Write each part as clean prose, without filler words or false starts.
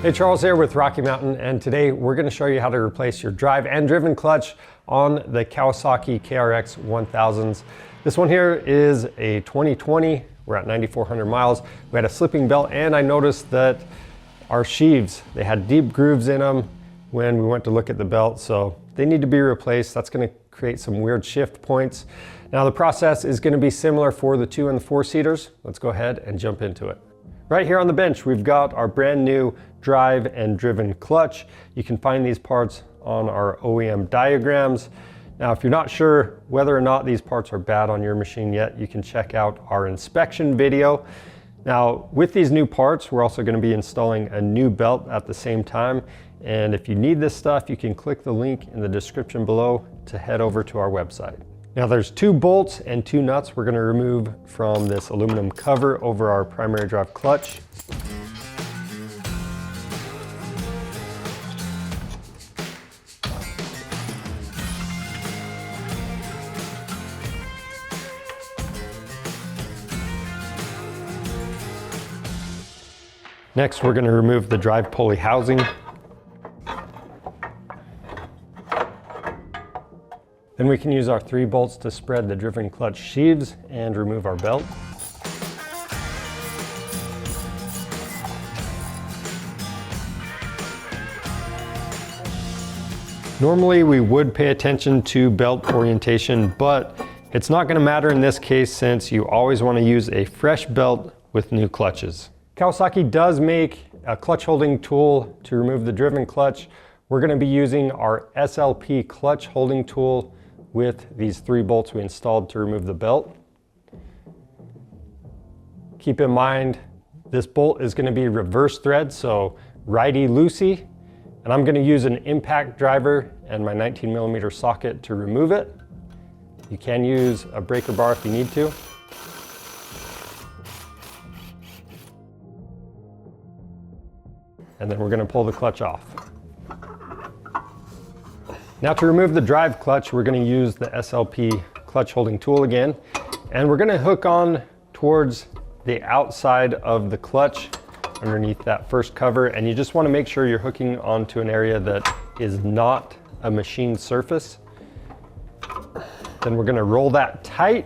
Hey, Charles here with Rocky Mountain, and today we're going to show you how to replace your drive and driven clutch on the Kawasaki KRX 1000s. This one here is a 2020. We're at 9,400 miles. We had a slipping belt, and I noticed that our sheaves, they had deep grooves in them when we went to look at the belt, so they need to be replaced. That's going to create some weird shift points. Now the process is going to be similar for the 2 and the 4-seaters. Let's go ahead and jump into it. Right here on the bench, we've got our brand new drive and driven clutch. You can find these parts on our OEM diagrams. Now, if you're not sure whether or not these parts are bad on your machine yet, you can check out our inspection video. Now, with these new parts, we're also going to be installing a new belt at the same time. And if you need this stuff, you can click the link in the description below to head over to our website. Now there's 2 bolts and 2 nuts we're going to remove from this aluminum cover over our primary drive clutch. Next, we're going to remove the drive pulley housing. Then we can use our 3 bolts to spread the driven clutch sheaves and remove our belt. Normally we would pay attention to belt orientation, but it's not going to matter in this case since you always want to use a fresh belt with new clutches. Kawasaki does make a clutch holding tool to remove the driven clutch. We're going to be using our SLP clutch holding tool with these 3 bolts we installed to remove the belt. Keep in mind, this bolt is going to be reverse thread, so righty-loosey, and I'm going to use an impact driver and my 19mm socket to remove it. You can use a breaker bar if you need to. And then we're going to pull the clutch off. Now to remove the drive clutch, we're going to use the SLP clutch holding tool again, and we're going to hook on towards the outside of the clutch underneath that first cover, and you just want to make sure you're hooking onto an area that is not a machined surface. Then we're going to roll that tight.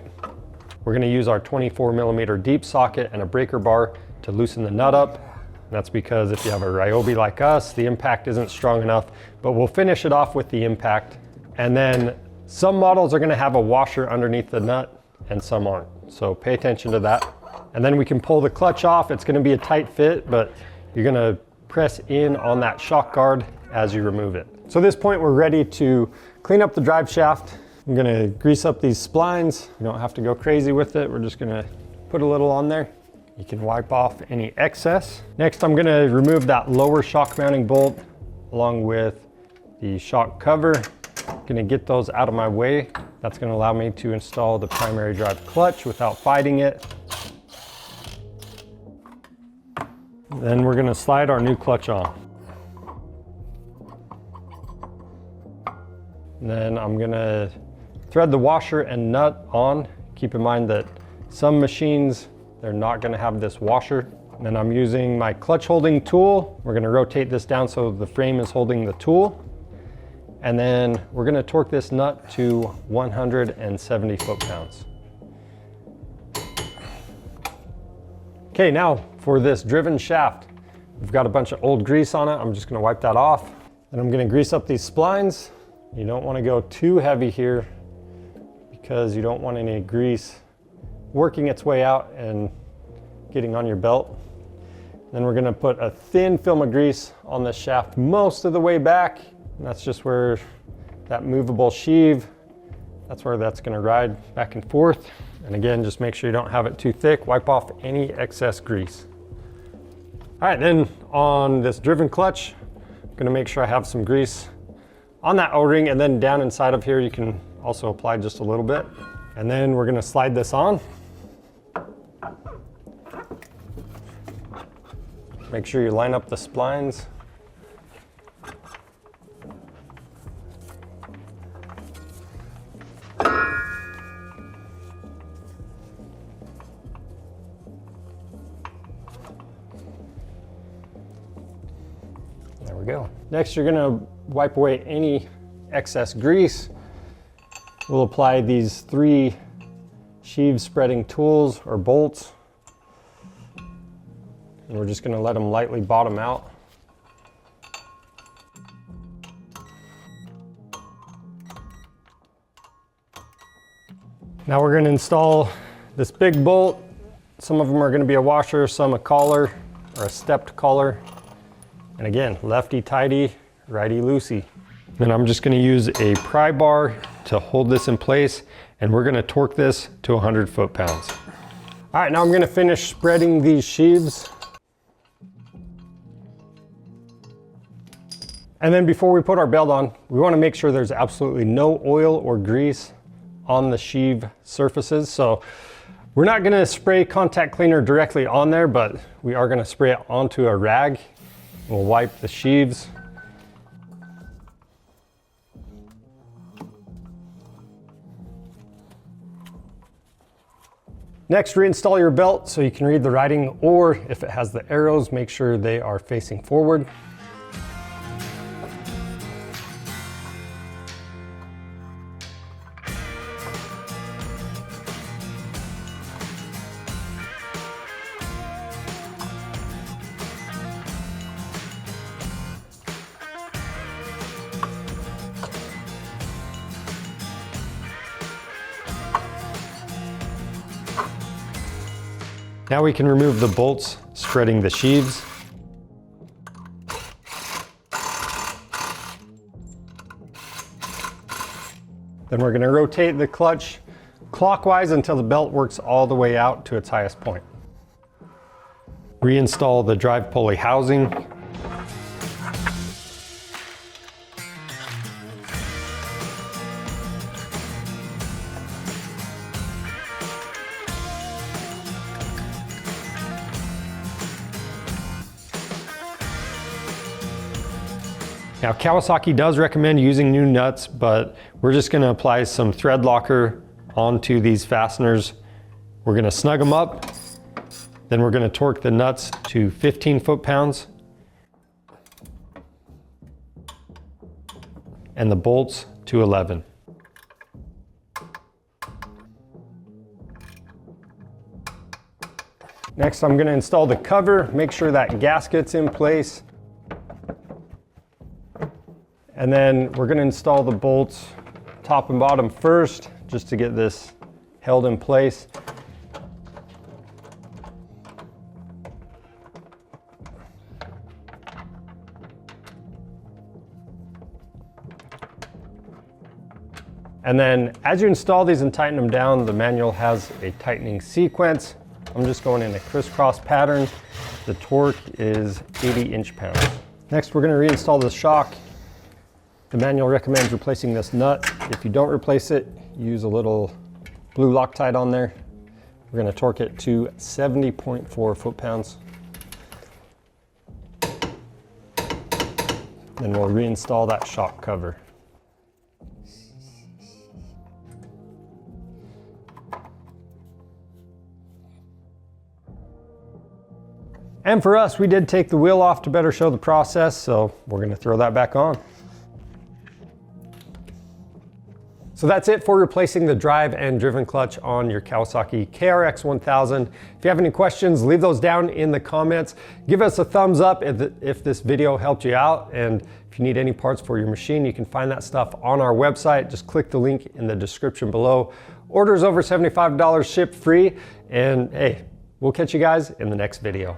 We're going to use our 24mm deep socket and a breaker bar to loosen the nut up. That's because if you have a Ryobi like us, the impact isn't strong enough, but we'll finish it off with the impact. And then some models are going to have a washer underneath the nut and some aren't. So pay attention to that. And then we can pull the clutch off. It's going to be a tight fit, but you're going to press in on that shock guard as you remove it. So at this point, we're ready to clean up the drive shaft. I'm going to grease up these splines. You don't have to go crazy with it. We're just going to put a little on there. You can wipe off any excess. Next, I'm going to remove that lower shock mounting bolt along with the shock cover. I'm going to get those out of my way. That's going to allow me to install the primary drive clutch without fighting it. Then we're going to slide our new clutch on. And then I'm going to thread the washer and nut on. Keep in mind that some machines, they're not going to have this washer. And then I'm using my clutch holding tool. We're going to rotate this down so the frame is holding the tool. And then we're going to torque this nut to 170 foot-pounds. Okay, now for this driven shaft. We've got a bunch of old grease on it. I'm just going to wipe that off. And I'm going to grease up these splines. You don't want to go too heavy here because you don't want any grease working its way out and getting on your belt. Then we're going to put a thin film of grease on this shaft most of the way back. And that's just where that movable sheave, that's where that's going to ride back and forth. And again, just make sure you don't have it too thick. Wipe off any excess grease. All right, then on this driven clutch, I'm going to make sure I have some grease on that O-ring, and then down inside of here you can also apply just a little bit. And then we're going to slide this on. Make sure you line up the splines. we go. Next, you're gonna wipe away any excess grease. We'll apply these 3 sheave spreading tools or bolts. And we're just gonna let them lightly bottom out. Now we're gonna install this big bolt. Some of them are gonna be a washer, some a collar or a stepped collar. And again, lefty tighty, righty loosey. Then I'm just gonna use a pry bar to hold this in place, and we're gonna torque this to 100 foot-pounds. All right, now I'm gonna finish spreading these sheaves. And then before we put our belt on, we wanna make sure there's absolutely no oil or grease on the sheave surfaces. So we're not gonna spray contact cleaner directly on there, but we are gonna spray it onto a rag. We'll wipe the sheaves. Next, reinstall your belt so you can read the writing, or if it has the arrows, make sure they are facing forward. Now we can remove the bolts spreading the sheaves. Then we're going to rotate the clutch clockwise until the belt works all the way out to its highest point. Reinstall the drive pulley housing. Now Kawasaki does recommend using new nuts, but we're just gonna apply some thread locker onto these fasteners. We're gonna snug them up, then we're gonna torque the nuts to 15 foot-pounds and the bolts to 11. Next, I'm gonna install the cover, make sure that gasket's in place. And then we're gonna install the bolts top and bottom first, just to get this held in place. And then as you install these and tighten them down, the manual has a tightening sequence. I'm just going in a crisscross pattern. The torque is 80 inch-pounds. Next, we're gonna reinstall the shock. The manual recommends replacing this nut. If you don't replace it, use a little blue Loctite on there. We're gonna torque it to 70.4 foot-pounds. Then we'll reinstall that shock cover. And for us, we did take the wheel off to better show the process, so we're gonna throw that back on. So that's it for replacing the drive and driven clutch on your Kawasaki KRX 1000. If you have any questions, leave those down in the comments. Give us a thumbs up if this video helped you out. And if you need any parts for your machine, you can find that stuff on our website. Just click the link in the description below. Orders over $75 ship free. And hey, we'll catch you guys in the next video.